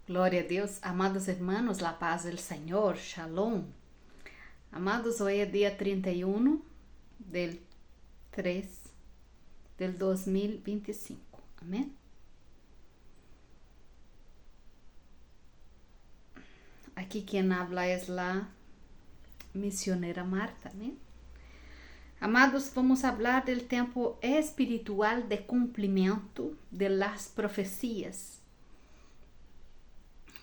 Glória a Deus, amados hermanos, la paz del Señor, shalom. Amados, hoy es día 31 del 3 del 2025, amén. Aquí quien habla es la misionera Marta, amén. Amados, vamos a hablar del tiempo espiritual de cumplimiento de las profecías.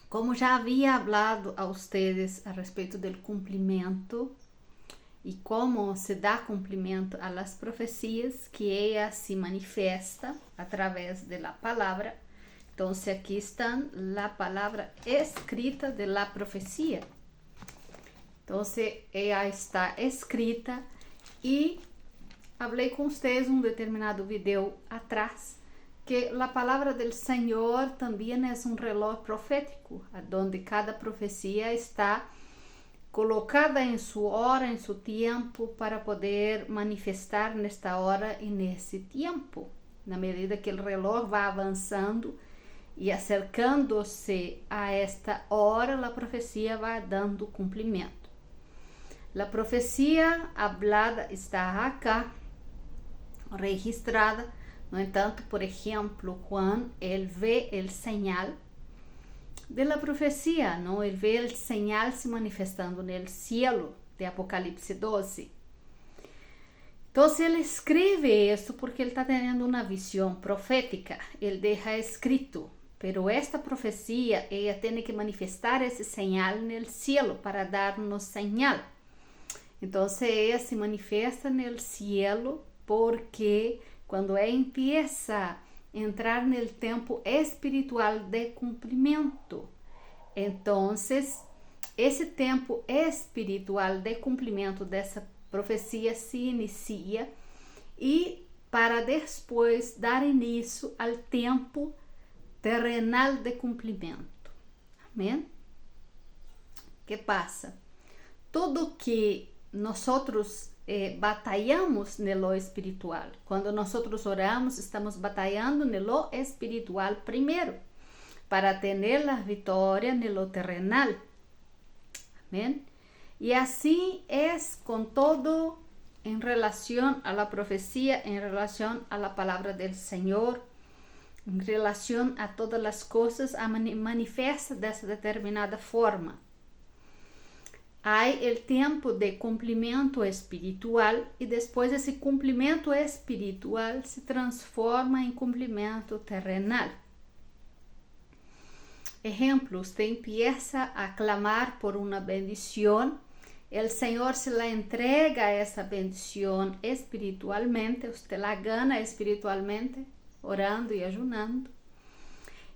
Como já havia hablado a ustedes a respeito del cumprimento e como se dá cumprimento a las profecias, que ella se manifesta a través de la palabra. Entonces aquí están la palabra escrita de la profecía. Entonces ella está escrita e hablei com ustedes um determinado video atrás que a palavra do Senhor também é um reloj profético, onde cada profecia está colocada em sua hora, em seu tempo, para poder manifestar nesta hora e nesse tempo. Na medida que o reloj vai avançando e acercando-se a esta hora, a profecia vai dando cumprimento. A profecia hablada está acá, registrada. No entanto, por exemplo, Juan, ele vê o sinal de la profecia, não? Ele vê o sinal se manifestando no cielo de Apocalipse 12. Então, ele escreve isso porque ele está tendo uma visão profética. Ele deixa escrito, pero esta profecia, ela tem que manifestar esse sinal no cielo para dar-nos sinal. Então, ela se manifesta no cielo porque quando empieza a entrar no tempo espiritual de cumprimento. Então, esse tempo espiritual de cumprimento dessa profecia se inicia e para depois dar início ao tempo terrenal de cumprimento. Amém? Que passa? Tudo que nós batalhamos no espiritual. Quando nós oramos, estamos batalhando no espiritual primeiro, para ter a vitória no terrenal. Amém? E assim é com todo em relação a la profecia, em relação a la palavra del Senhor, em relação a todas as coisas, manifesta dessa determinada forma. Há o tempo de cumprimento espiritual e depois esse cumprimento espiritual se transforma em cumprimento terrenal. Exemplo, você empieza a clamar por uma bendição, o Senhor se la entrega essa bendição espiritualmente, você la gana espiritualmente, orando e ayunando,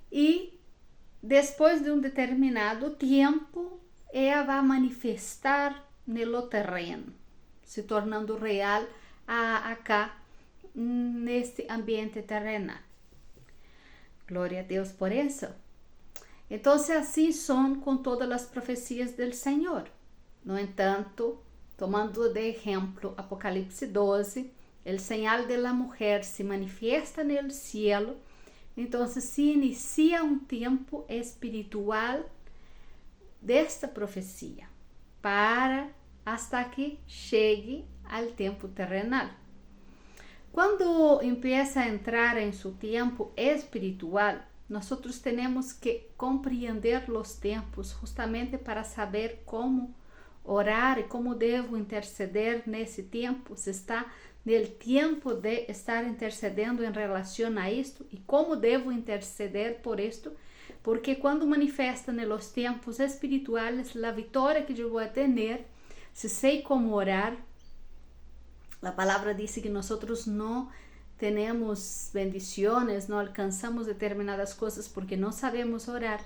e depois de um determinado tempo, ela vai manifestar no terreno, se tornando real acá, neste ambiente terrenal. Glória a Deus por isso. Então, assim são com todas as profecias do Senhor. No entanto, tomando de exemplo Apocalipse 12, o sinal de la mujer se manifesta no cielo, então se inicia um tempo espiritual desta profecia, para hasta que chegue ao tempo terrenal. Quando empieza a entrar em seu tempo espiritual, nós temos que compreender os tempos justamente para saber como orar e como devo interceder nesse tempo, se está no tempo de estar intercedendo em relação a isto e como devo interceder por isto. Porque quando manifesta nos tempos espirituais a vitória que eu vou ter, se sei como orar, a palavra diz que nós não temos bendições, não alcançamos determinadas coisas porque não sabemos orar.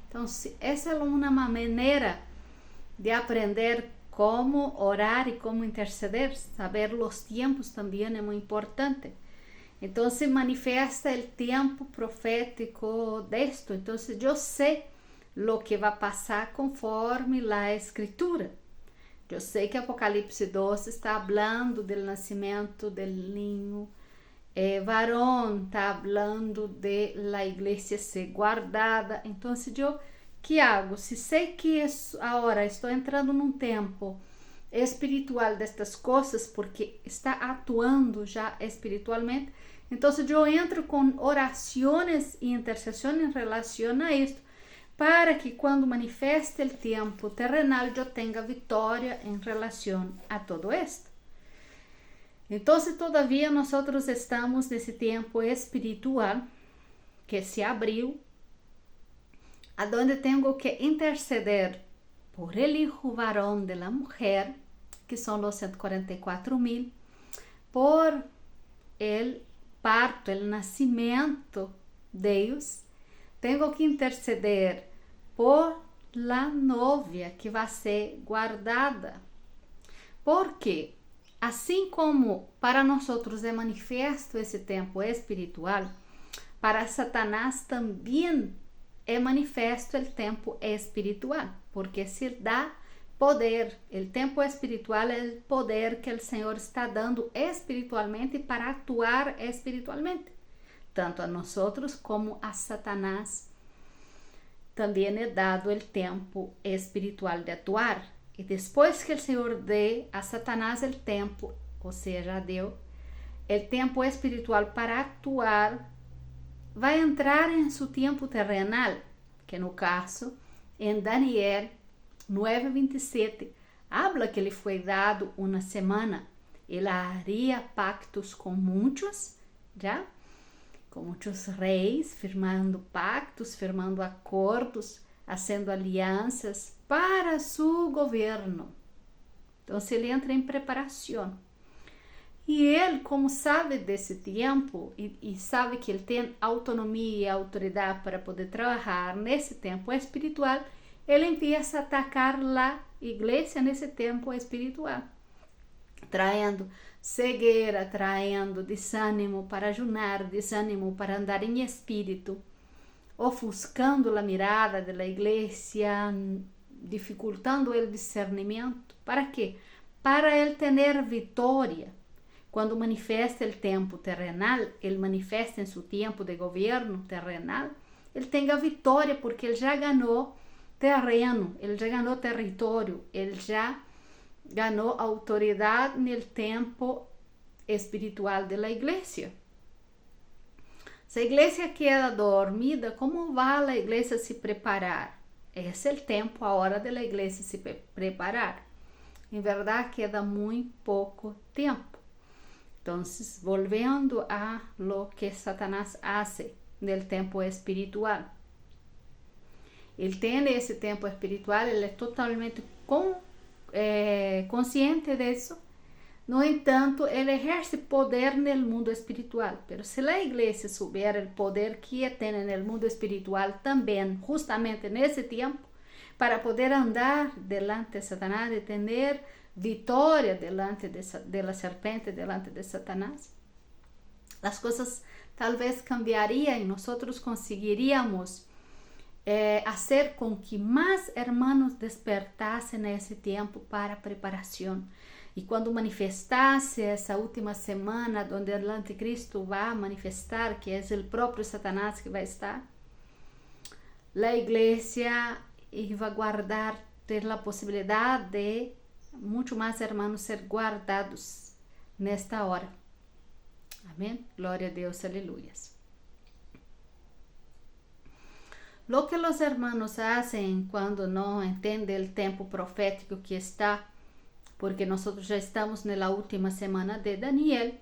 Então, essa é uma maneira de aprender como orar e como interceder. Saber os tempos também é muito importante. Então, se manifesta o tempo profético disto. Então, eu sei o que vai passar conforme a Escritura. Eu sei que Apocalipse 12 está falando do nascimento do ninho varón está hablando de la iglesia ser guardada. Então, eu, que hago? Se sei que agora estou entrando num tempo espiritual destas coisas, porque está atuando já espiritualmente, então eu entro com orações e intercessões em relação a isto, para que quando manifeste o tempo terrenal eu tenha vitória em relação a todo esto. Então, todavia, nós estamos nesse tempo espiritual que se abriu, aonde tenho que interceder por el hijo varón de la mujer, que são os 144,000, por el parto, el nascimento de ellos. Tenho que interceder por la novia que vai ser guardada. Porque, assim como para nós é manifesto esse tempo espiritual, para Satanás também é manifesto o tempo espiritual, porque se dá poder. O tempo espiritual é o poder que o Senhor está dando espiritualmente para atuar espiritualmente, tanto a nós como a Satanás. Também é dado o tempo espiritual de atuar. E depois que o Senhor dê a Satanás o tempo, ou seja, deu o tempo espiritual para atuar, vai entrar em seu tempo terrenal, que no caso, em Daniel 9:27, habla que lhe foi dado uma semana. Ele haria pactos com muitos, já? Com muitos reis, firmando pactos, firmando acordos, fazendo alianças para seu governo. Então, ele entra em preparação. E ele, como sabe desse tempo e sabe que ele tem autonomia e autoridade para poder trabalhar nesse tempo espiritual, ele empieza a atacar a igreja nesse tempo espiritual, traindo cegueira, traindo desânimo para ayunar, desânimo para andar em espírito, ofuscando a mirada da igreja, dificultando o discernimento. Para quê? Para ele ter vitória. Quando manifesta o tempo terrenal, ele manifesta em seu tempo de governo terrenal, ele tem a vitória, porque ele já ganhou terreno, ele já ganhou território, ele já ganhou autoridade no tempo espiritual da igreja. Se a igreja queda dormida, como vai a igreja se preparar? Esse é o tempo, a hora da igreja se preparar. Em verdade, queda muito pouco tempo. Então, volvendo a lo que Satanás hace no tempo espiritual. Ele tem esse tempo espiritual, ele é totalmente consciente disso. No entanto, ele exerce poder no mundo espiritual. Mas se a igreja souber o poder que tem no mundo espiritual também, justamente nesse tempo, para poder andar delante de Satanás e ter vitória delante de la serpente, delante de Satanás, as coisas talvez cambiariam e nós conseguiríamos fazer com que mais hermanos despertassem nesse tempo para preparação. E quando manifestasse essa última semana, onde o anticristo vai manifestar, que é o próprio Satanás que vai estar, a igreja vai guardar, ter a possibilidade de muito mais hermanos ser guardados nesta hora. Amém? Glória a Deus, aleluias. Lo que os hermanos hacen quando não entendem o tempo profético que está, porque nós já estamos na última semana de Daniel,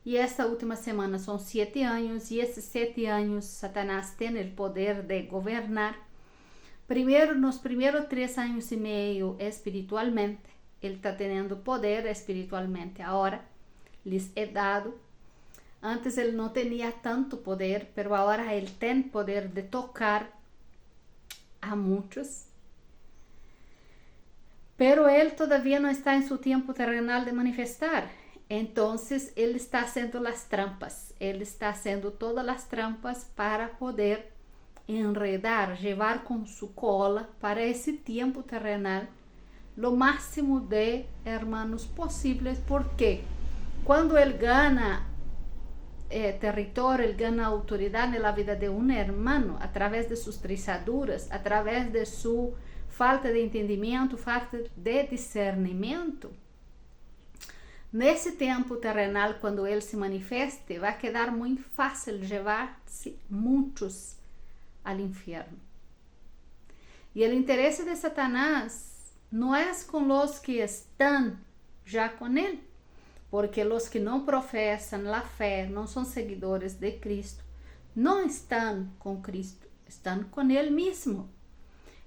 e esta última semana são 7 anos, e esses 7 anos Satanás tem o poder de governar. Primeiro, nos primeiros 3 anos e meio espiritualmente, ele está tendo poder espiritualmente. Agora lhes é dado. Antes ele não tinha tanto poder, mas agora ele tem poder de tocar a muitos. Pero ele todavía não está em seu tempo terrenal de manifestar. Então, ele está haciendo as trampas. Ele está haciendo todas as trampas para poder enredar, levar com sua cola para esse tempo terrenal lo máximo de hermanos possíveis, porque quando ele ganha territorio, él gana autoridad en la vida de un hermano a través de sus trizaduras, a través de su falta de entendimiento, falta de discernimento. Nesse tempo terrenal, quando ele se manifeste, vai quedar muito fácil levar-se muitos ao inferno. E o interesse de Satanás não é com os que estão já com ele, porque os que não professam a fé, não são seguidores de Cristo, não estão com Cristo, estão com ele mesmo.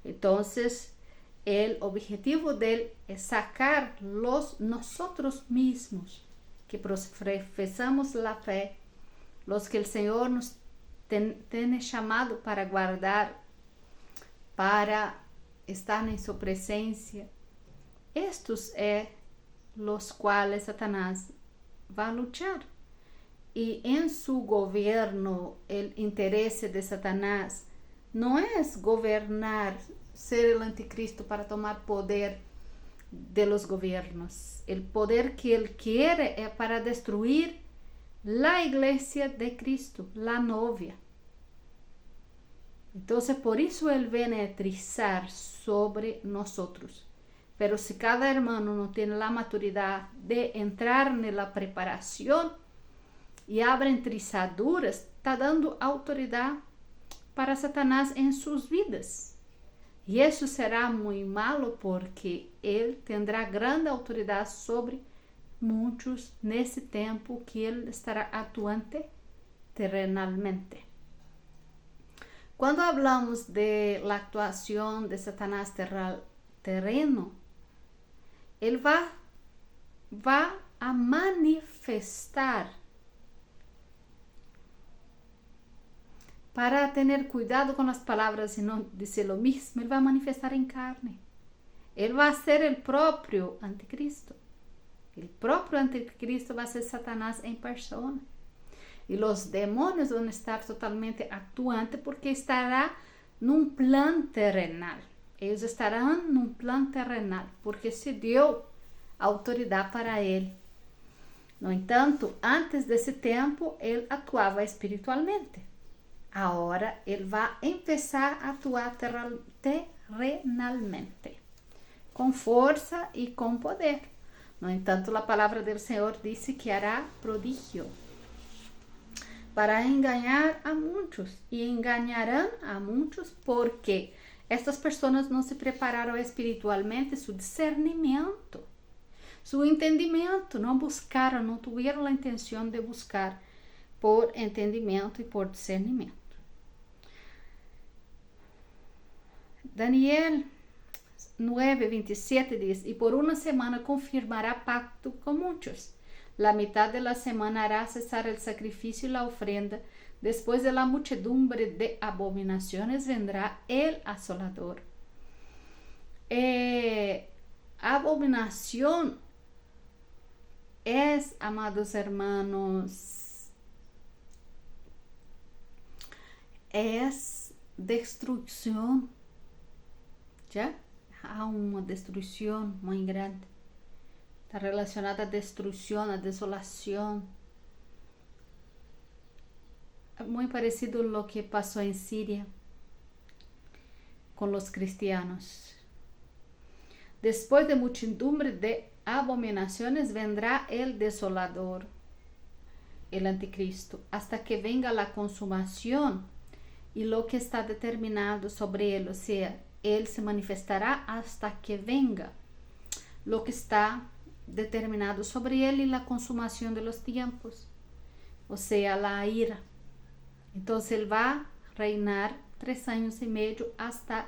Então, o objetivo dele é sacar nosotros mismos, que professamos a fé, los que o Senhor nos tem chamado para guardar, para estar em sua presença. Estes los quais Satanás vai lutar. E em seu governo, o interesse de Satanás não é governar, ser o anticristo para tomar poder de los gobiernos. El poder que él quiere es para destruir la iglesia de Cristo, la novia. Entonces, por eso él viene a trizar sobre nosotros. Pero si cada hermano no tiene la maturidad de entrar en la preparación y abren trizaduras, está dando autoridad para Satanás en sus vidas. E isso será muito malo, porque ele terá grande autoridade sobre muitos nesse tempo que ele estará atuante terrenalmente. Quando falamos de la atuação de Satanás terreno, ele vai a manifestar. Para ter cuidado com as palavras e não dizer o mesmo, ele vai manifestar em carne. Ele vai ser o próprio anticristo. O próprio anticristo vai ser Satanás em persona. E os demônios vão estar totalmente atuantes, porque estará num plano terrenal. Eles estarão num plano terrenal, porque se deu autoridade para ele. No entanto, antes desse tempo, ele atuava espiritualmente. Agora ele vai começar a atuar terrenalmente, com força e com poder. No entanto, a palavra do Senhor disse que hará prodígio para enganar a muitos, e enganarão a muitos porque estas pessoas não se prepararam espiritualmente, seu discernimento, seu entendimento, não buscaram, não tiveram a intenção de buscar por entendimento e por discernimento. Daniel 9:27 diz: e por uma semana confirmará pacto com muitos. La mitad de la semana hará cesar el sacrificio y la ofrenda. Después de la muchedumbre de abominaciones vendrá el asolador. Abominación es, amados hermanos, es destrucción. ¿Ya? Há uma destruição muito grande. Está relacionada à destruição, à desolação. É muito parecido com o que passou em Síria com os cristianos. Depois de muchedumbre de abominações, vendrá el desolador, el anticristo, hasta que venga a consumação e lo que está determinado sobre ele, ou seja, ele se manifestará hasta que venga lo que está determinado sobre ele e a consumação de los tiempos, ou seja, a ira. Então, ele vai reinar 3 anos e meio hasta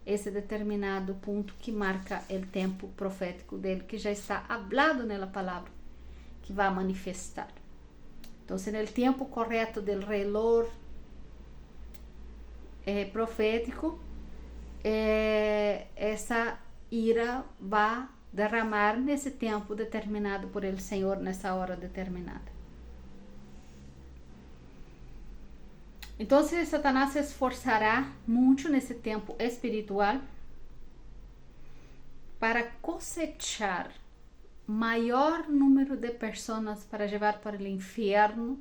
esse determinado ponto que marca o tempo profético dele, que já está hablado na palavra, que vai manifestar. Então, no tempo correto do reloj profético, essa ira vai derramar nesse tempo determinado por el Senhor, nessa hora determinada. Então, Satanás se esforçará muito nesse tempo espiritual para cosechar maior número de pessoas para levar para o inferno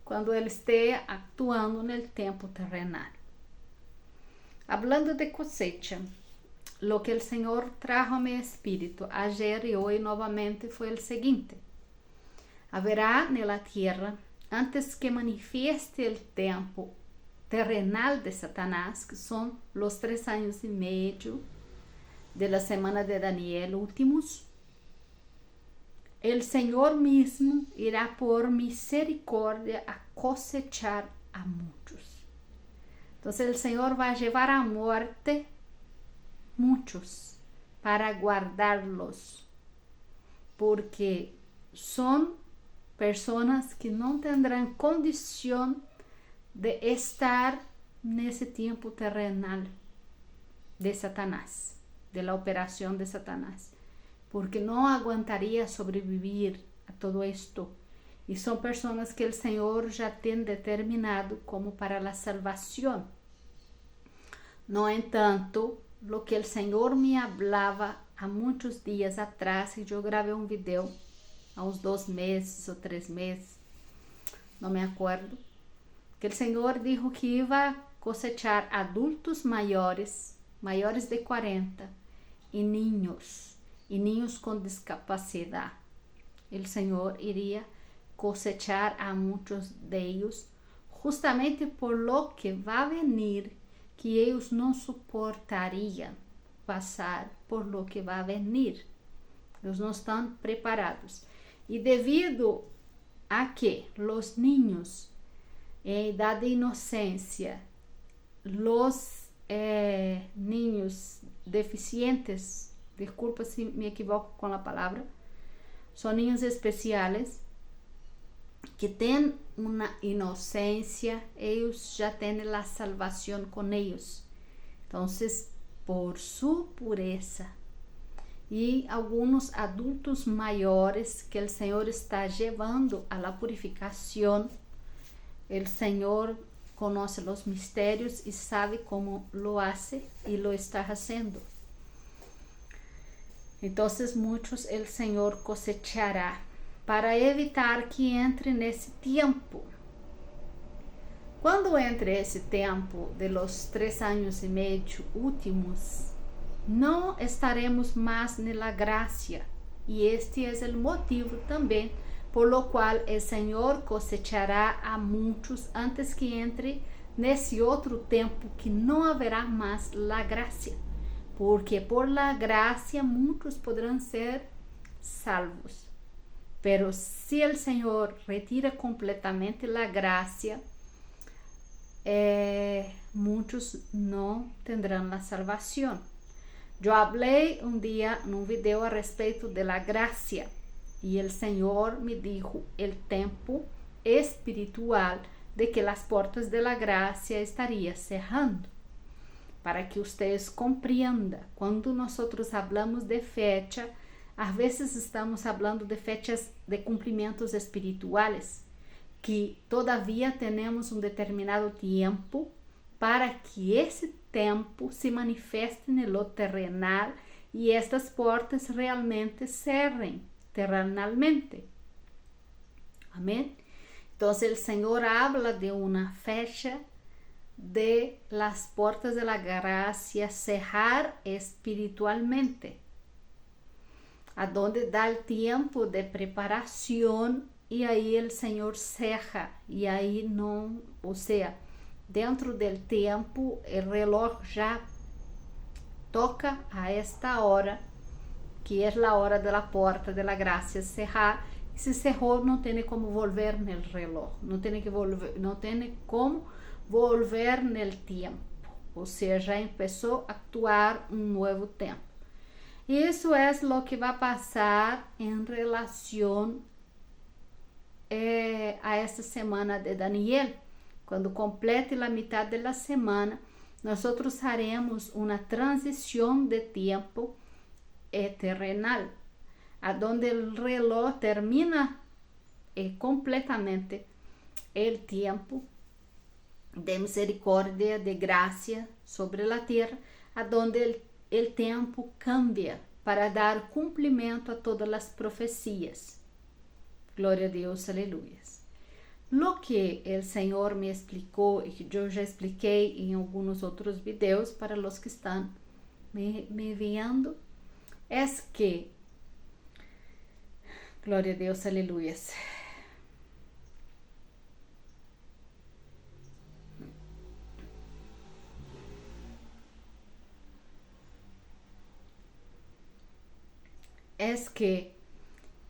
quando ele esteja actuando no tempo terrenal. Hablando de cosecha, lo que el Señor trajo a mi espíritu ayer y hoy nuevamente fue el siguiente. Haverá en la tierra, antes que manifieste el tiempo terrenal de Satanás, que son los 3 años y medio de la semana de Daniel últimos, el Señor mismo irá por misericordia a cosechar a muchos. Entonces el Señor va a llevar a muerte muchos para guardarlos, porque son personas que no tendrán condición de estar nesse tempo terrenal de Satanás, de la operación de Satanás, porque no aguantaría sobrevivir a todo esto. Y son personas que el Señor ya tiene determinado como para la salvación. No entanto, lo que el Señor me hablaba há muitos dias atrás, y yo grabé un video há uns 2 meses ou 3 meses, não me acuerdo, que o Senhor dijo que iba a cosechar adultos maiores de 40 e ninhos com discapacidade. O Senhor iria cosechar a muitos deles, justamente por lo que vai venir, que eles não suportariam passar por lo que vai venir. Eles não estão preparados. E devido a que os niños em idade de inocência, os niños deficientes, desculpa se me equivoco com a palavra, são niños especiais que têm uma inocência, eles já têm a salvação com eles. Então, por sua pureza, e alguns adultos maiores que o Senhor está levando a la purificação, o Senhor conhece os mistérios e sabe como lo hace e lo está fazendo. Então, muitos o Senhor cosechará para evitar que entre nesse tempo. Quando entre esse tempo de los 3 anos e meio últimos, não estaremos mais na graça, e este é o motivo também por lo qual o Senhor cosechará a muitos antes que entre nesse outro tempo que não haverá mais a graça, porque por la graça muitos poderão ser salvos. Pero se o Senhor retira completamente a graça, muitos não terão a salvação. Eu falei dia num vídeo a respeito de la gracia e o Senhor me dijo el tempo espiritual de que as portas de la gracia estaria cerrando. Para que vocês compreendam, quando nós falamos de fecha, às vezes estamos falando de fechas de cumprimentos espirituais, que todavia temos um determinado tempo para que esse tempo se manifeste no terrenal e estas portas realmente cerrem terrenalmente. Amém? Então, o Senhor habla de uma fecha de las portas de la gracia cerrar espiritualmente, aonde dá o tempo de preparação e aí o Senhor cerra e aí não, ou seja, dentro do tempo, o reloj já toca a esta hora, que é a hora da porta de la gracia cerrar. E se cerrou, não tem como volver no reloj, não tem como volver no tempo. Ou seja, já começou a actuar um novo tempo. Isso é o que vai passar em relação a esta semana de Daniel. Quando complete a metade da semana, nós faremos uma transição de tempo terrenal, aonde o reloj termina completamente o tempo de misericórdia, de graça sobre a terra, aonde o tempo cambia para dar cumprimento a todas as profecias. Glória a Deus, aleluia. Lo que el Señor me explicó y que yo ya expliqué en algunos otros videos para los que están me viendo, es que, gloria a Dios, aleluyas, es que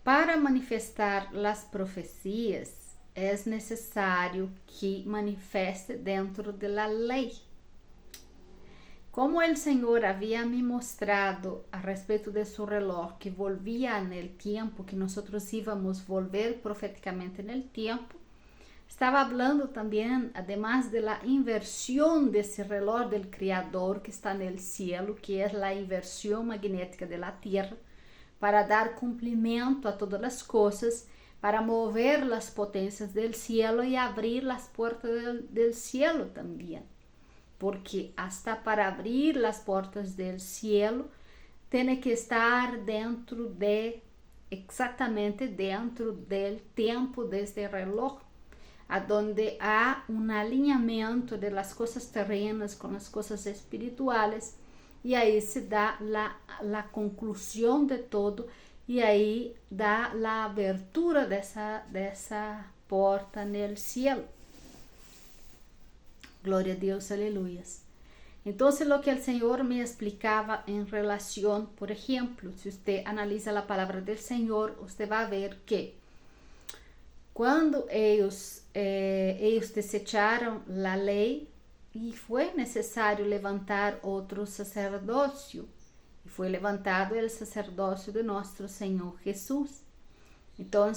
para manifestar las profecías es necesario que manifeste dentro de la ley. Como el Señor había me mostrado a respeito de su reloj que volvía en el tiempo, que nosotros íbamos a volver proféticamente en el tiempo, estaba hablando también, además de la inversión de ese reloj del Creador que está en el cielo, que es la inversión magnética de la Tierra, para dar cumprimento a todas as coisas, para mover as potências del cielo e abrir as portas del cielo também. Porque hasta para abrir as portas del cielo, tem que estar dentro de, exatamente dentro del tempo deste reloj, aonde há alinhamento de las coisas terrenas com as coisas espirituais, e aí se dá a conclusão de todo, e aí dá a abertura dessa porta no cielo. Glória a Deus, aleluias. Então, o que o Senhor me explicava em relação, por exemplo, se você analisa a palavra do Senhor, você vai ver que quando eles desecharam a lei, e foi necessário levantar outro sacerdócio, e foi levantado o sacerdócio de nosso Senhor Jesus. Então,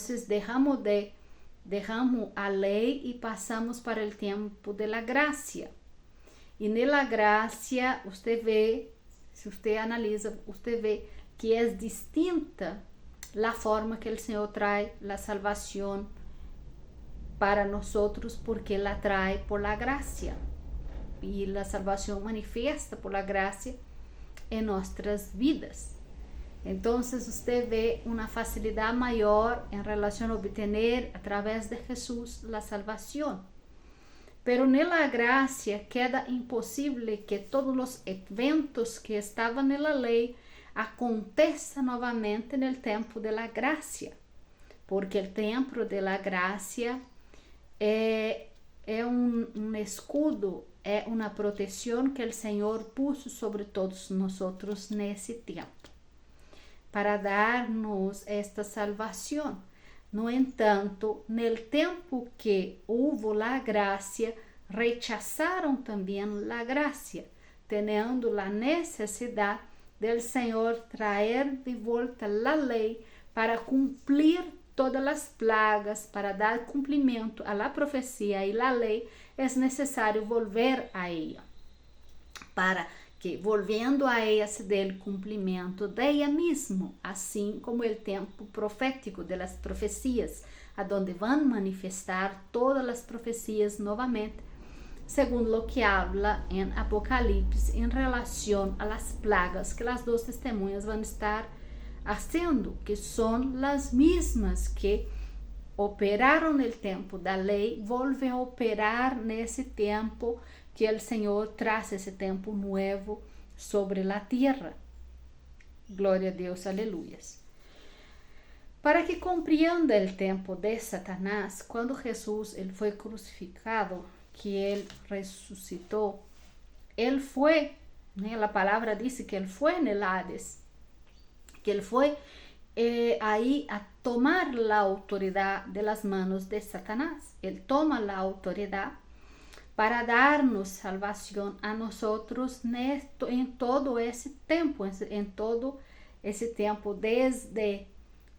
deixamos a lei e passamos para o tempo de la gracia. E nela gracia, você vê, se você analisa, você vê que é distinta a forma que o Senhor traz a salvação para nós, porque la trae por la gracia. E a salvação manifesta por la gracia em nossas vidas. Então, você vê uma facilidade maior em relação a obter, através de Jesus, a salvação. Pero nela gracia queda impossível que todos os eventos que estavam na lei aconteçam novamente no tempo de la gracia, porque o tempo de la gracia é escudo, é uma proteção que o Senhor puso sobre todos nós nesse tempo, para dar-nos esta salvação. No entanto, no tempo que houve a graça, rechazaram também a graça, tendo a necessidade del Senhor trazer de volta a lei para cumprir todas as plagas, para dar cumprimento à la profecia e à lei, é necessário volver a ela, para que, volvendo a ela, se dê o cumprimento de ela mesma, assim como o tempo profético de las profecias, aonde vão manifestar todas as profecias novamente, segundo o que habla em Apocalipse, em relação a las plagas que as duas testemunhas vão estar haciendo, que são as mesmas que operaram no tempo da lei, volvem a operar nesse tempo que o Senhor traz, esse tempo novo sobre a terra. Glória a Deus, aleluias. Para que compreenda o tempo de Satanás, quando Jesus ele foi crucificado, que ele ressuscitou, ele foi, a palavra diz que ele foi no Hades, que ele foi aí a tomar a autoridade de las manos de Satanás. Ele toma a autoridade para dar-nos salvação a nós em todo esse tempo, desde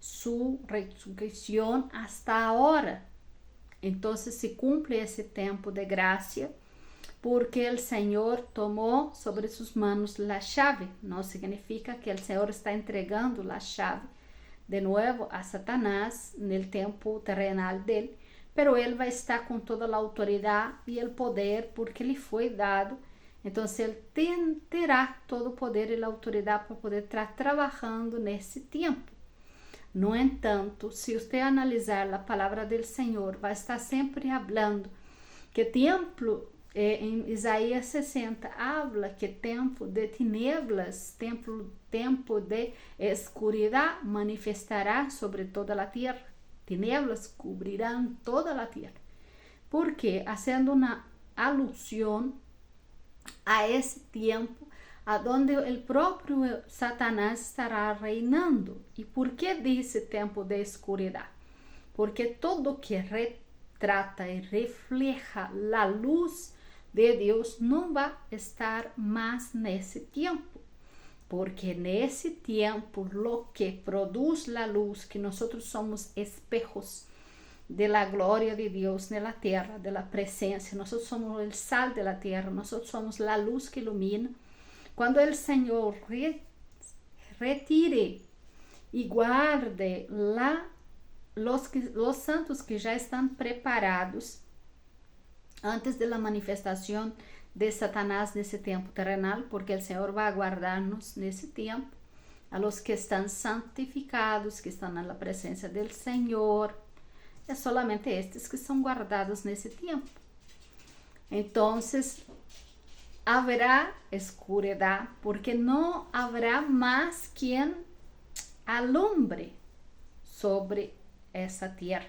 sua ressurreição hasta agora. Então, se cumpre esse tempo de graça, porque o Senhor tomou sobre suas mãos a chave. Não significa que o Senhor está entregando a chave de novo a Satanás no tempo terrenal dele, pero ele vai estar com toda a autoridade e o poder porque lhe foi dado. Então, ele terá todo o poder e a autoridade para poder estar trabalhando nesse tempo. No entanto, se você analisar a palavra do Senhor, vai estar sempre falando que templo, em Isaías 60, habla que tempo de tinieblas, tempo de escuridão manifestará sobre toda a terra. Tinieblas cobrirão toda a terra. ¿Por quê? Haciendo uma alusão a esse tempo aonde o próprio Satanás estará reinando. E por que dice tempo de escuridão? Porque todo que retrata e refleja a luz de Deus não vai estar mais nesse tempo. Porque nesse tempo, lo que produz a luz, que nós somos espejos de la glória de Deus na terra, de la presença, nós somos o sal de la terra, nós somos a luz que ilumina. Quando o Senhor retire e guarde los santos que já estão preparados antes da manifestação de Satanás nesse tempo terrenal, porque o Senhor vai guardar-nos nesse tempo, a los que estão santificados, que estão na presença do Senhor. É solamente estes que são guardados nesse tempo. Então, haverá escuridão, porque não haverá mais quem alumbre sobre essa terra.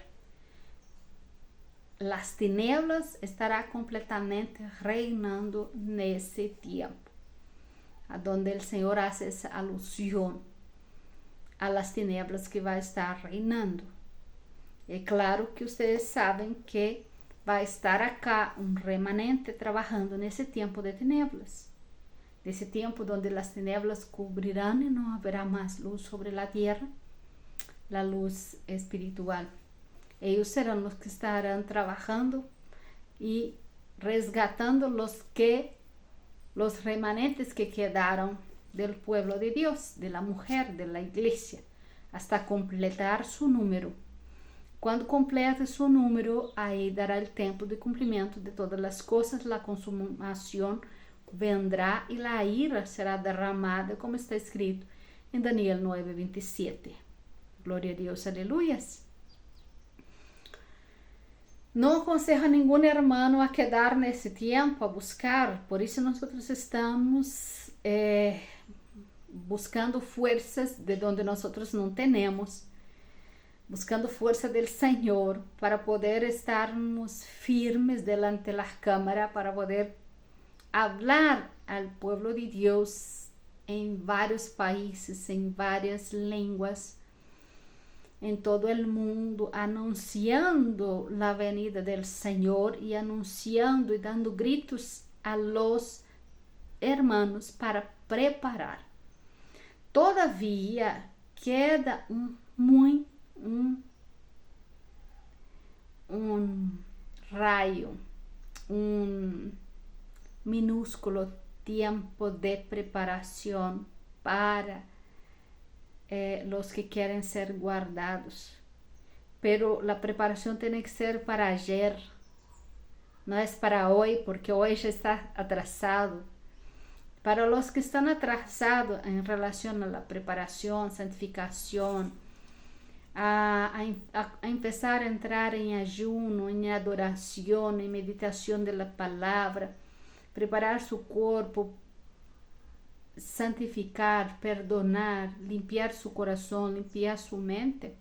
As tinieblas estará completamente reinando nesse tempo, aonde o Senhor hace essa alusão a las tinieblas que vai estar reinando. É claro que vocês sabem que vai estar acá um remanente trabalhando nesse tempo de tinieblas, nesse tempo onde as tinieblas cobrirão e não haverá mais luz sobre a terra, a luz espiritual. Eles serão os que estarão trabalhando e resgatando los remanentes que quedaram del pueblo de Deus, de la mujer, de la iglesia, hasta completar su número. Quando complete seu número, aí dará o tempo de cumprimento de todas as coisas, a consumação vendrá e a ira será derramada, como está escrito em Daniel 9:27. Glória a Deus, aleluias. Não aconselho a nenhum irmão a quedar nesse tempo, a buscar, por isso nós estamos buscando forças de onde nós não temos, buscando força do Senhor para poder estarmos firmes delante da câmara, para poder falar ao povo de Deus em vários países, em várias línguas, em todo o mundo, anunciando a venida do Senhor e anunciando e dando gritos a los hermanos para preparar. Todavia, queda um raio, minúsculo tempo de preparação para los que querem ser guardados. Pero la preparación tiene que ser para ayer, no es para hoy, porque hoy ya está atrasado. Para los que están atrasados en relación a la preparación, santificación, a empezar a entrar en ayuno, en adoración, en meditación de la palabra, preparar su cuerpo, santificar, perdonar, limpiar su corazón, limpiar su mente.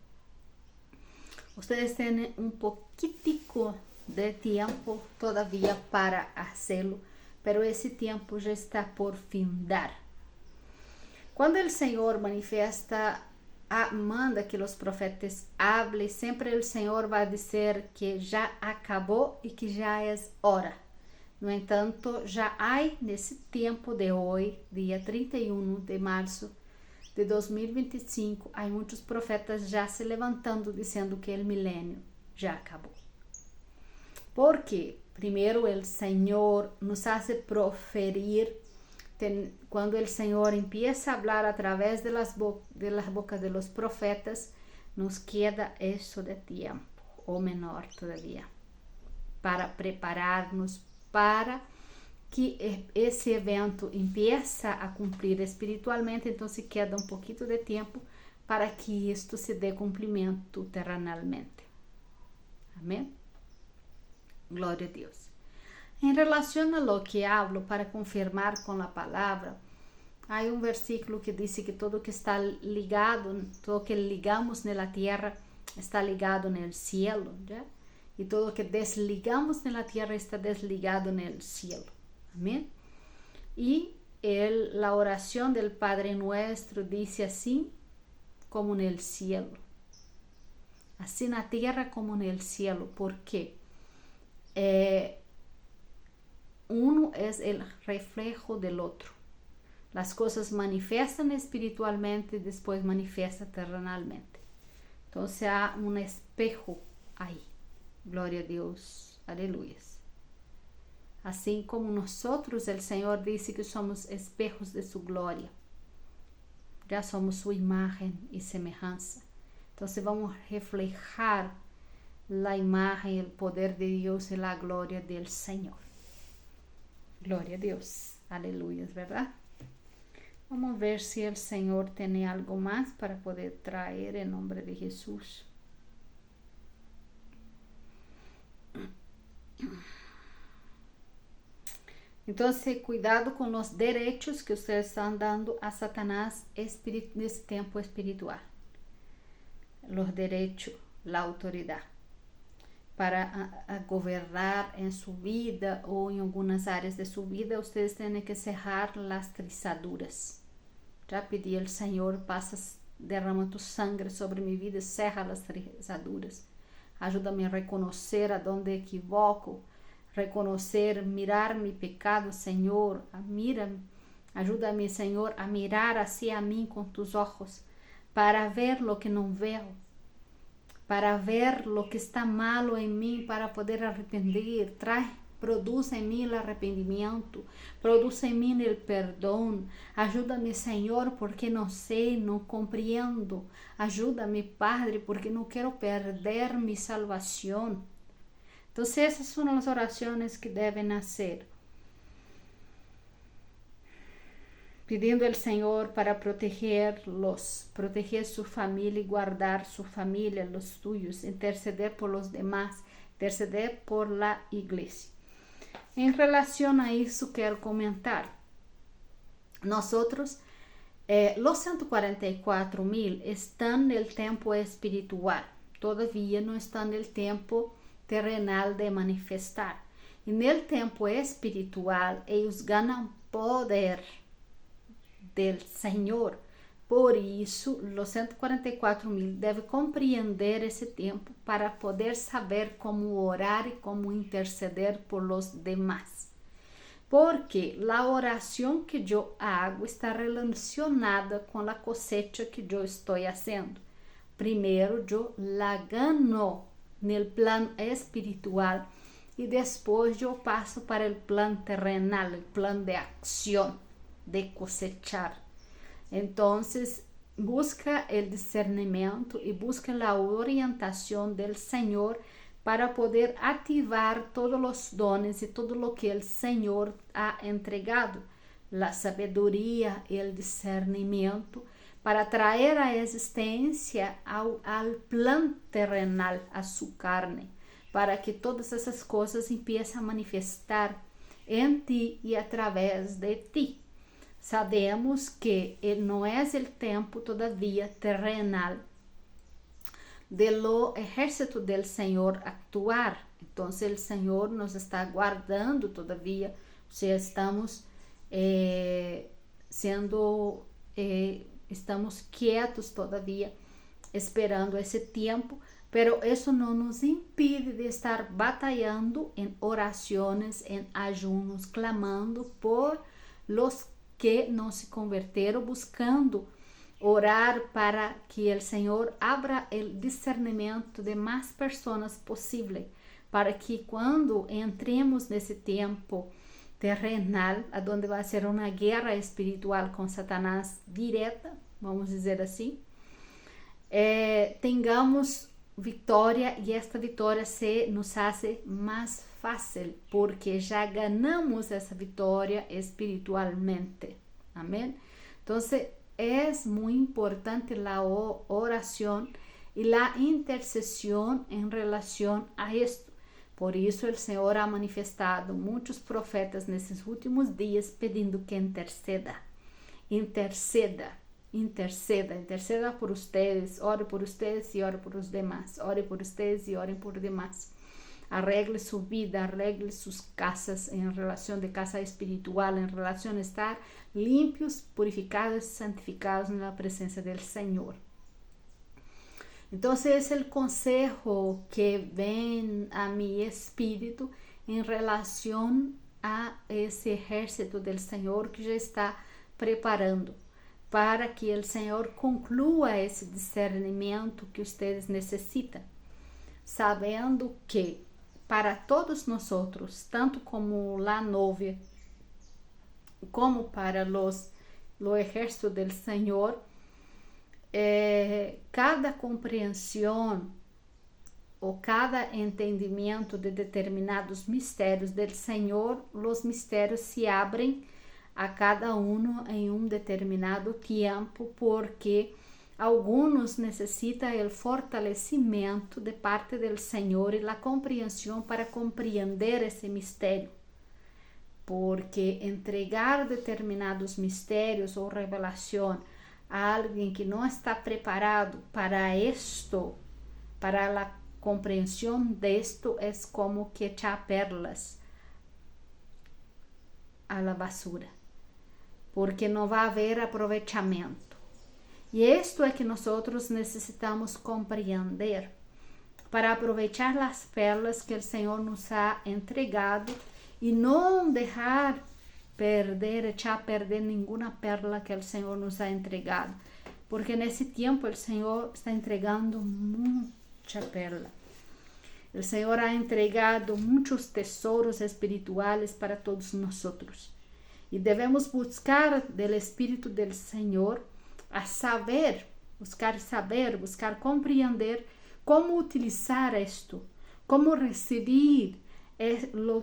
Ustedes tienen un poquitico de tiempo todavía para hacerlo, pero ese tiempo ya está por findar. Cuando el Señor manifiesta, manda que los profetas hablen, siempre el Señor va a decir que ya acabó y que ya es hora. No entanto, já há nesse tempo de hoje, dia 31 de março de 2025, há muitos profetas já se levantando, dizendo que o milênio já acabou. Porque, primeiro, o Senhor nos hace proferir, quando o Senhor empieza a falar através de las bocas de los profetas, nos queda isso de tempo, ou menor todavia, para preparar-nos para que esse evento empiece a cumprir espiritualmente. Então se queda um pouquinho de tempo para que isto se dê cumprimento terrenalmente. Amém? Glória a Deus. Em relação a lo que hablo, para confirmar com a palavra, há um versículo que diz que todo que está ligado, todo que ligamos na terra está ligado no cielo, ¿ya? E todo que desligamos na terra está desligado no cielo. Amém? E a oração do Padre Nuestro diz assim, como no cielo. Assim na terra como no cielo. ¿Por quê? Uno es el reflejo del otro. Las cosas manifestan espiritualmente y después manifiestan terrenalmente. Entonces hay un espejo ahí. Gloria a Dios. Aleluya. Así como nosotros, el Señor dice que somos espejos de su gloria. Ya somos su imagen y semejanza. Entonces vamos a reflejar la imagen, el poder de Dios y la gloria del Señor. Glória a Deus, aleluia, ¿verdad? Vamos ver se o Senhor tem algo mais para poder trazer em nome de Jesus. Então, cuidado com os direitos que vocês estão dando a Satanás nesse tempo espiritual. Os direitos, a autoridade, para governar em sua vida ou em algumas áreas de sua vida, vocês têm que cerrar as trizaduras. Já pedi ao Senhor, passa, derrama tu sangue sobre minha vida, cerra as trizaduras. Ajuda-me a reconhecer aonde equivoco, reconhecer, mirar meu pecado, Senhor. Mira-me, ajuda-me, Senhor, a mirar assim a mim com tus olhos, para ver lo que não vejo, para ver lo que está malo em mim, para poder arrepender. Produz em mim o arrependimento, produz em mim o perdão. Ajuda-me, Senhor, porque não sei, não compreendo. Ajuda-me, Padre, porque não quero perder minha salvação. Então, essas são as orações que devem hacer. Pedindo ao Senhor para protegerlos, proteger sua família e guardar sua família, os tuyos, interceder por los demás, interceder por la igreja. Em relação a isso, quero comentar. Nós outros, os 144,000 estão no tempo espiritual, todavia não estão no tempo terrenal de manifestar. E no tempo espiritual, eles ganham poder del Senhor. Por isso, os 144,000 devem compreender esse tempo para poder saber como orar e como interceder por los demás. Porque a oração que eu hago está relacionada com a cosecha que eu estou fazendo. Primeiro, eu la gano no plano espiritual e depois eu passo para o plano terrenal, o plano de ação, de cosechar. Então, busca o discernimento e busca a orientação do Senhor para poder ativar todos os dones e tudo o que o Senhor ha entregado, a sabedoria e o discernimento, para trazer a existência ao plano terrenal, a sua carne, para que todas essas coisas empiecem a manifestar em ti e através de ti. Sabemos que não é o tempo todavia terrenal do exército do Senhor actuar. Então, o Senhor nos está guardando todavia, estamos estamos quietos todavia, esperando esse tempo, pero isso não nos impede de estar batalhando em orações, em ajunos, clamando por los que não se converteram, buscando orar para que o Senhor abra o discernimento de mais pessoas possível, para que quando entremos nesse tempo terrenal, onde vai ser uma guerra espiritual com Satanás direta, vamos dizer assim, tengamos vitória, e esta vitória se nos hace mais fácil, porque já ganhamos essa vitória espiritualmente. Amém? Então, es muy importante la oración y la intercesión en relación a esto. Por isso o Senhor ha manifestado muitos profetas nesses últimos dias pedindo que interceda por ustedes, ore por ustedes e ore por os demás, ore por ustedes e orem por demás. Arregle su vida, arregle sus casas en relación de casa espiritual, en relación a estar limpios, purificados, santificados en la presencia del Señor. Entonces es el consejo que ven a mi espíritu en relación a ese ejército del Señor que ya está preparando para que el Señor conclua ese discernimiento que ustedes necesitan, sabendo que para todos nosotros, tanto como la novia, como para lo ejército del Señor, cada compreensão ou cada entendimento de determinados mistérios del Senhor, os mistérios se abrem a cada um em determinado tempo, porque alguns necessitam o fortalecimento de parte do Senhor e a compreensão para compreender esse mistério. Porque entregar determinados mistérios ou revelação a alguém que não está preparado para esto, para a compreensão desto, é como que echar perlas a la basura, porque não vai haver aproveitamento. E isto é que nós necessitamos compreender para aproveitar as perlas que o Senhor nos ha entregado e não deixar echar a perder nenhuma perla que o Senhor nos ha entregado, porque nesse tempo o Senhor está entregando muita perla. O Senhor ha entregado muitos tesouros espirituais para todos nós, e devemos buscar do Espírito do Senhor a saber, buscar compreender como utilizar isto, como receber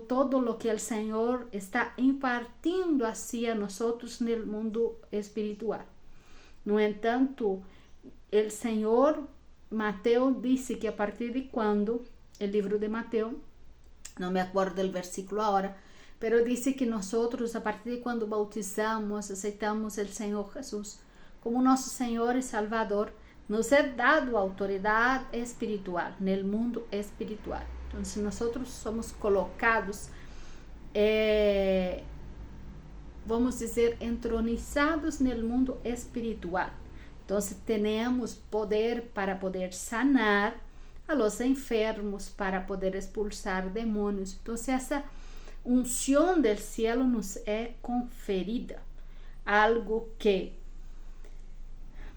todo lo que el Señor está impartindo hacia nosotros en el mundo espiritual. No entanto, el Señor, Mateo dice que a partir de cuando, el libro de Mateo, no me acuerdo del versículo ahora, pero dice que nosotros a partir de cuando bautizamos, aceitamos el Señor Jesús como nuestro Señor y Salvador, nos é dado autoridade espiritual en el mundo espiritual. Então, nós somos colocados, vamos dizer, entronizados no mundo espiritual. Então, temos poder para poder sanar a los enfermos, para poder expulsar demônios. Então, essa unção do cielo nos é conferida, algo que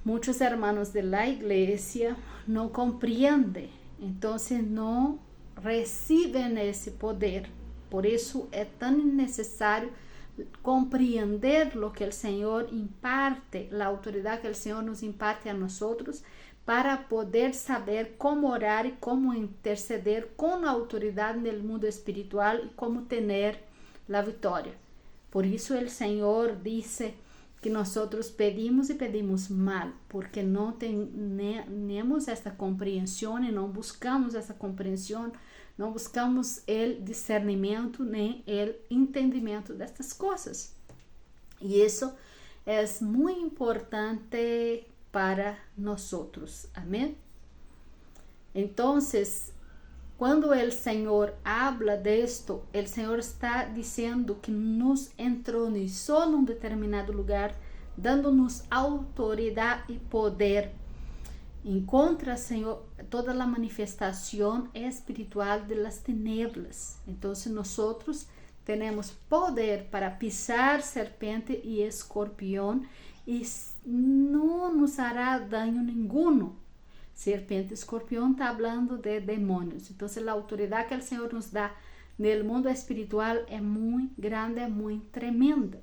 muitos hermanos de la igreja não compreendem. Então, não recebem esse poder. Por isso é tão necessário compreender o que o Senhor imparte, a autoridade que o Senhor nos imparte a nós, para poder saber como orar e como interceder com a autoridade no mundo espiritual e como ter a vitória. Por isso o Senhor disse que nós pedimos e pedimos mal, porque não temos essa compreensão e não buscamos essa compreensão, não buscamos o discernimento nem o entendimento destas coisas. E isso é muito importante para nós. Amém? Então, quando o Senhor habla disto, o Senhor está dizendo que nos entronizou num determinado lugar, dando-nos autoridade e poder. Encontra, Senhor, toda a manifestação espiritual de las tinieblas. Então, nós temos poder para pisar serpente e escorpião e não nos hará dano nenhum. Serpente e escorpião está falando de demônios. Então, a autoridade que o Senhor nos dá no mundo espiritual é muito grande, é muito tremenda.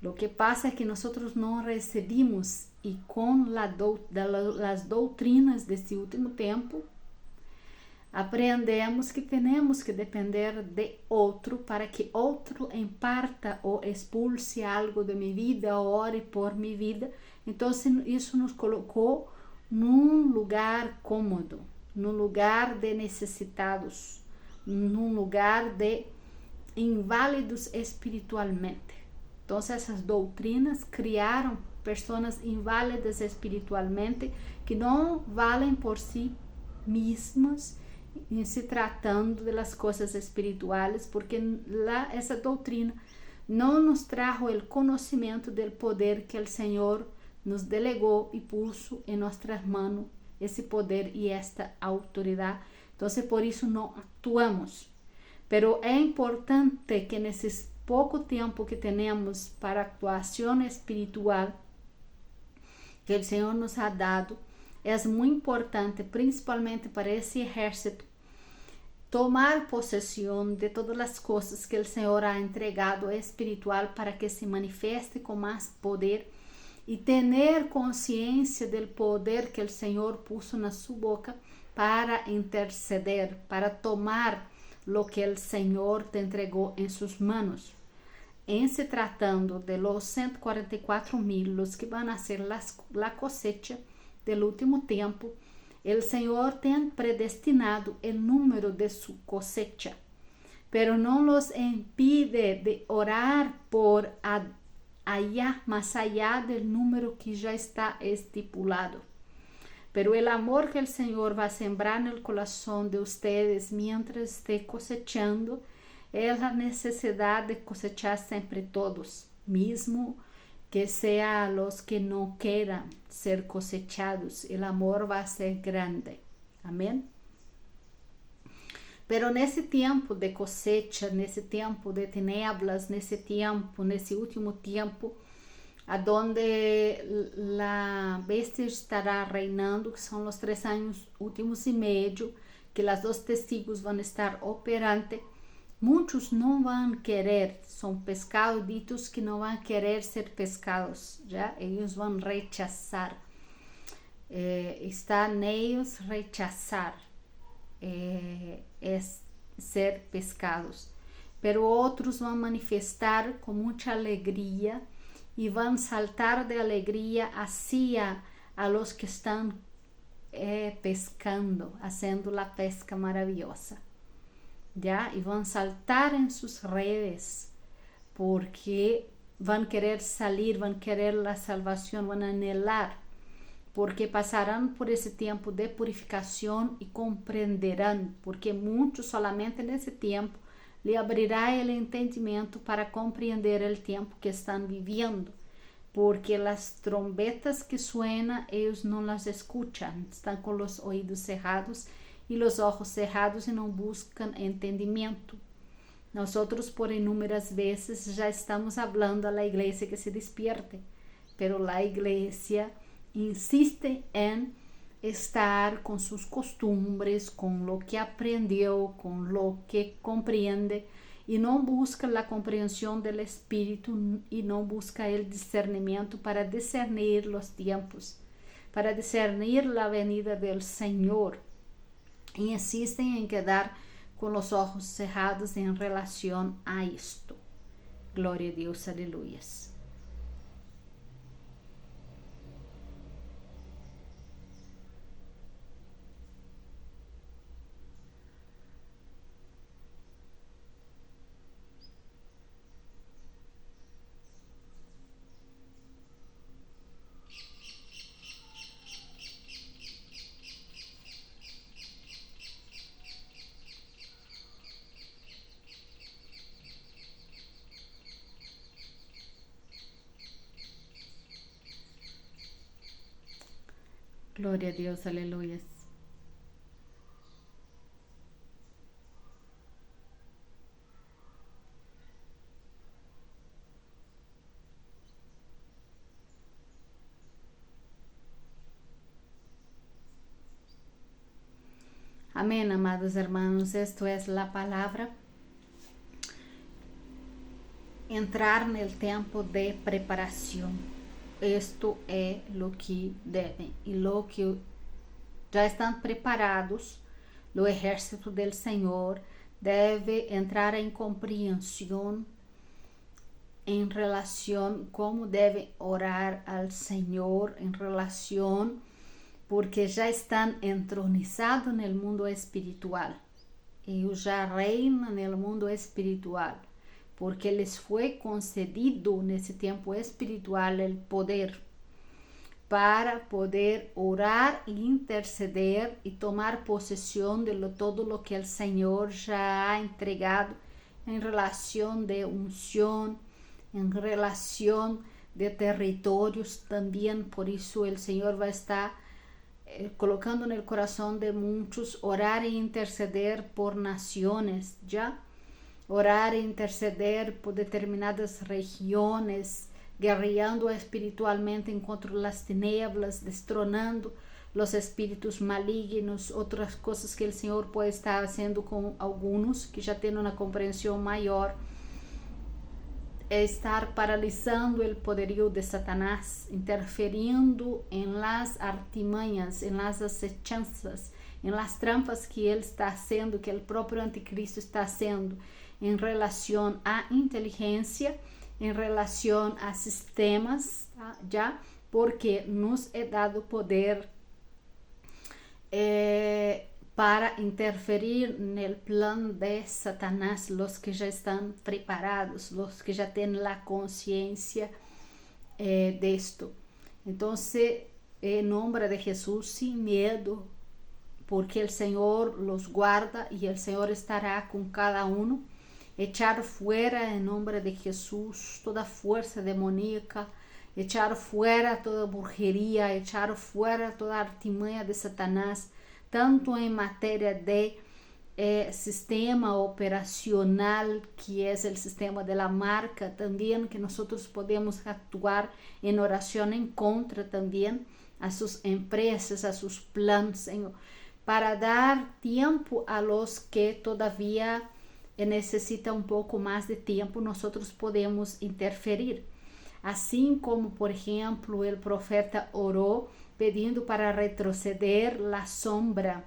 O que passa é que nós não recebemos, e com as doutrinas deste último tempo, aprendemos que temos que depender de outro para que outro imparta ou expulse algo de minha vida, ou ore por minha vida. Então isso nos colocou num lugar cômodo, num lugar de necessitados, num lugar de inválidos espiritualmente. Então essas doutrinas criaram pessoas inválidas espiritualmente que não valem por si mesmas em se tratando das coisas espirituais, porque essa doutrina não nos trajo o conhecimento do poder que o Senhor nos delegou e puso em nossas mãos, esse poder e esta autoridade. Então, por isso não actuamos. Pero é importante que nesse pouco tempo que temos para actuação espiritual que o Senhor nos ha dado, é muito importante, principalmente para esse exército, tomar possessão de todas as coisas que o Senhor ha entregado espiritual para que se manifeste com mais poder e ter consciência do poder que o Senhor puso na sua boca para interceder, para tomar lo que o Senhor te entregou em suas mãos. Em se tratando de los 144,000, los que vão a ser la cosecha del último tempo, o Senhor tem predestinado o número de su cosecha, pero não los impide de orar por allá, más allá del número que já está estipulado. Pero el amor que el Señor va a sembrar en el corazón de ustedes mientras esté cosechando es la necesidad de cosechar siempre todos, mismo que sea los que no quieran ser cosechados. El amor va a ser grande. Amén. Pero nesse tempo de cosecha, nesse tempo de tinieblas, nesse último tempo, aonde a bestia estará reinando, que são os 3 anos últimos e meio, que as 2 testigos vão estar operando, muitos não vão querer, são pescados ditos que não vão querer ser pescados, já eles vão rechazar, está neles rechazar, ser pescados, pero outros vão manifestar com muita alegria e vão saltar de alegria hacia a los que estão pescando, fazendo a pesca maravilhosa, já, e vão saltar em suas redes, porque vão querer sair, vão querer a salvação, vão anhelar, porque passarão por esse tempo de purificação e compreenderão, porque muitos solamente nesse tempo lhe abrirá o entendimento para compreender o tempo que estão vivendo, porque as trombetas que suenam, eles não las escutam, estão com os ouvidos cerrados e os olhos cerrados e não buscam entendimento. Nós, por inúmeras vezes, já estamos falando à igreja que se despierte, pero a igreja insiste em estar com seus costumes, com o que aprendeu, com o que compreende, e não busca a compreensão do Espírito e não busca o discernimento para discernir os tempos, para discernir a venida do Senhor, e insistem em quedar com os olhos cerrados em relação a isto. Glória a Deus, aleluias. Glória a Deus, aleluia. Amén, amados hermanos, esto es la palabra. Entrar no tempo de preparação. Isto é lo que devem e lo que já estão preparados o exército del Senhor deve entrar em compreensão em relação como deve orar ao Senhor, em relação porque já estão entronizados no mundo espiritual. Eles já reinam no mundo espiritual, porque lhes foi concedido nesse tempo espiritual o poder para poder orar e interceder e tomar possessão de todo o que o Senhor já ha entregado em relação de unção, em relação de territórios também. Por isso o Senhor vai estar colocando no coração de muitos orar e interceder por nações, já orar e interceder por determinadas regiões, guerreando espiritualmente contra as tinieblas, destronando os espíritos malignos, outras coisas que o Senhor pode estar fazendo com alguns que já têm uma compreensão maior. É estar paralisando o poderio de Satanás, interferindo em las artimanhas, em las acechanças, em las trampas que ele está haciendo, que o próprio anticristo está haciendo, em relação à inteligência, em relação a sistemas, tá? Já porque nos é dado poder para interferir no plano de Satanás, os que já estão preparados, os que já têm a consciência de esto. Então, em nome de Jesus, sem medo, porque o Senhor los guarda e o Senhor estará com cada um. Echar fuera, em nome de Jesus, toda força demoníaca, echar fuera toda brujeria, echar fuera toda artimanha de Satanás, tanto em matéria de sistema operacional, que é o sistema de la marca, também que nós podemos atuar em oração em contra também a suas empresas, a seus planos, Senhor, para dar tempo a los que todavia necessitam um pouco mais de tempo, nós podemos interferir. Assim como, por exemplo, o profeta orou pedindo para retroceder a sombra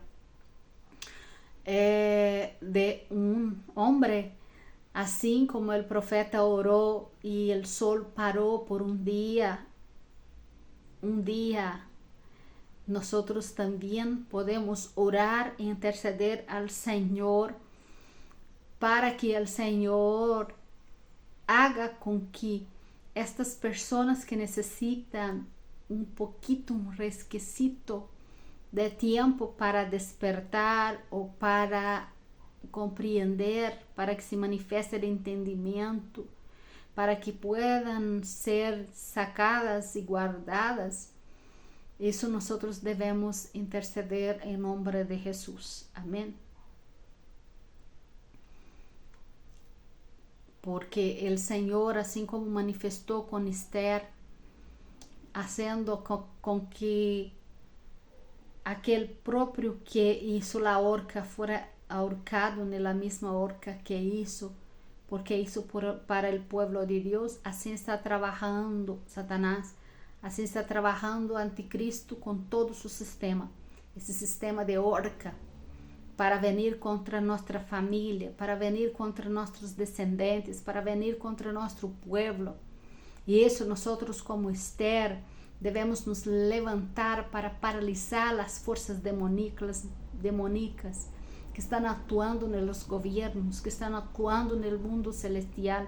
de homem, assim como o profeta orou e o sol parou por um dia, nós também podemos orar e interceder ao Senhor para que o Senhor haga com que estas pessoas que necessitam um pouquinho, um resquecito de tempo para despertar ou para compreender, para que se manifeste o entendimento, para que puedan ser sacadas e guardadas, isso nós devemos interceder em nome de Jesus. Amém. Porque o Senhor, assim como manifestou com Esther, fazendo com que aquele próprio que hizo a horca fora ahorcado na mesma horca que hizo, porque hizo para o povo de Deus, assim está trabalhando Satanás, assim está trabalhando o anticristo com todo su sistema, esse sistema de horca, para venir contra nossa família, para venir contra nossos descendentes, para venir contra nosso povo. E isso nós, como Esther, devemos nos levantar para paralisar as forças demoníacas que estão atuando nos governos, que estão atuando no mundo celestial,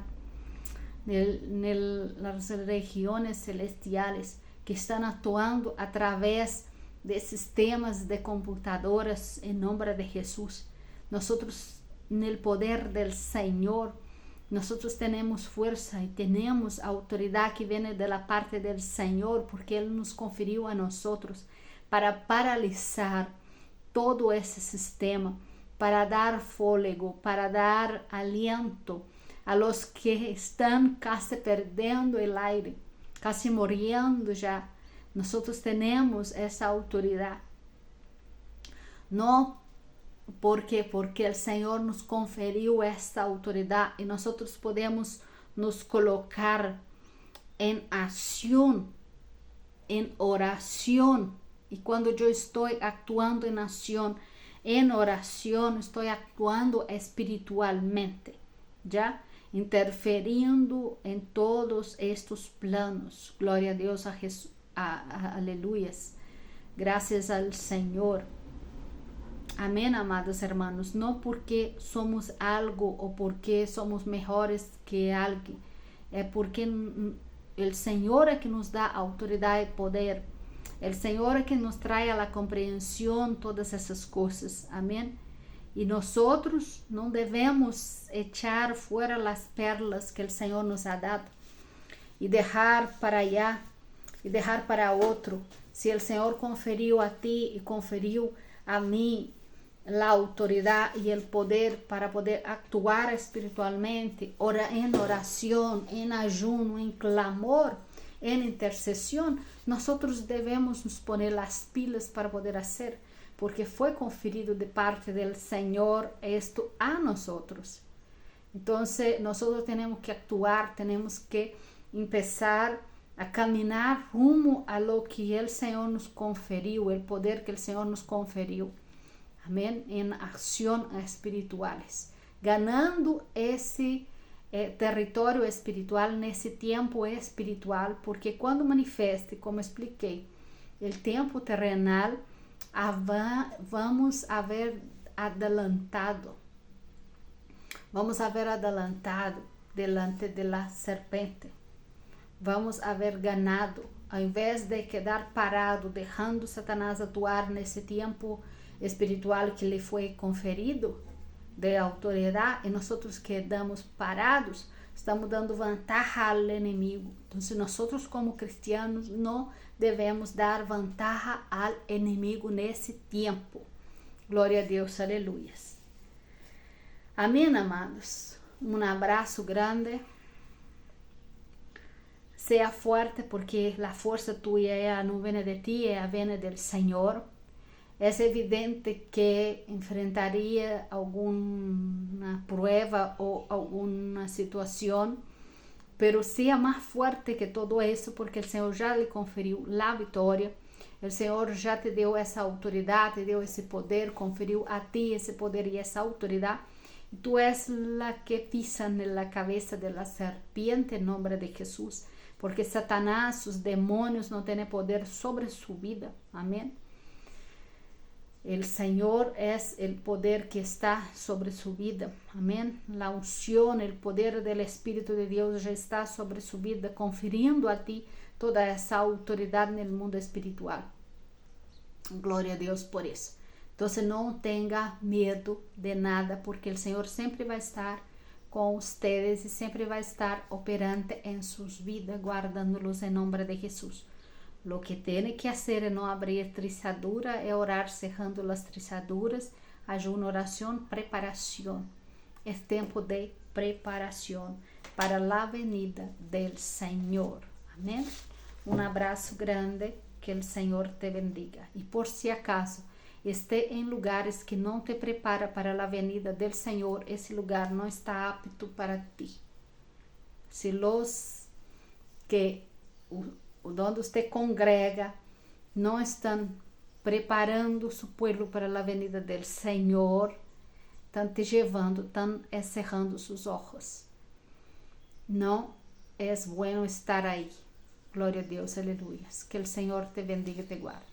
nas regiões celestiais, que estão atuando através de sistemas de computadoras em nome de Jesus. Nós, no poder do Senhor, nós temos força e temos autoridade que vem da parte do Senhor, porque Ele nos conferiu a nós para paralisar todo esse sistema, para dar fôlego, para dar aliento a los que estão quase perdendo o aire, quase morrendo já. Nós temos essa autoridade. Não porque o Senhor nos conferiu essa autoridade e nós podemos nos colocar em ação, em oração. E quando eu estou actuando em ação, en oración, estoy actuando espiritualmente, ¿ya? Interferiendo en todos estos planos. Gloria a Dios, a Jesús, aleluyas. Gracias al Señor. Amén, amados hermanos. No porque somos algo o porque somos mejores que alguien. Es porque el Señor es que nos da autoridad y poder. El Señor es que nos trae a la comprensión todas esas cosas. Amén. Y nosotros no debemos echar fuera las perlas que el Señor nos ha dado y dejar para allá y dejar para otro. Si el Señor conferió a ti y conferió a mí la autoridad y el poder para poder actuar espiritualmente, en oración, en ayuno, en clamor, en intercesión, nosotros debemos nos poner las pilas para poder hacer, porque fue conferido de parte del Señor esto a nosotros. Entonces nosotros tenemos que actuar, tenemos que empezar a caminar rumo a lo que el Señor nos conferió, el poder que el Señor nos conferió. Amén, en acción espirituales, ganando esse território espiritual nesse tempo espiritual, porque quando manifeste, como expliquei, o tempo terrenal, vamos haver adelantado delante de la serpente, vamos haver ganado, ao invés de quedar parado, deixando Satanás atuar nesse tempo espiritual que lhe foi conferido de autoridade, e nós quedamos parados, estamos dando vantagem ao inimigo. Então, nós como cristianos não devemos dar vantagem ao inimigo nesse tempo. Glória a Deus, aleluias. Amém, amados. Um abraço grande. Seja forte, porque a força tua não vem de ti, vem do Senhor. É evidente que enfrentaria alguma prueba ou alguma situação, pero seja mais forte que todo isso, porque o Senhor já lhe conferiu a vitória, o Senhor já te deu essa autoridade, te deu esse poder, conferiu a ti esse poder e essa autoridade, e tu és la que pisa na cabeça da serpiente em nome de Jesus, porque Satanás, os demônios não têm poder sobre sua vida. Amém. El Señor es el poder que está sobre su vida. Amén. La unción, el poder del Espíritu de Dios ya está sobre su vida, confiriendo a ti toda esa autoridad en el mundo espiritual. Gloria a Dios por eso. Entonces no tenga miedo de nada, porque el Señor siempre va a estar con ustedes y siempre va a estar operante en sus vidas, guardándolos en nombre de Jesús. Lo que tiene que hacer es no abrir trizadura, es orar cerrando las trizaduras, ayuno, oración, preparación. Es tiempo de preparación para la venida del Señor. Amén. Un abrazo grande, que el Señor te bendiga. Y por si acaso esté en lugares que no te prepara para la venida del Señor, ese lugar no está apto para ti. Si los que donde usted congrega não estão preparando su pueblo para a venida del Senhor, estão te llevando, estão cerrando sus ojos. Não é bueno estar aí. Glória a Deus, aleluia. Que o Senhor te bendiga e te guarde.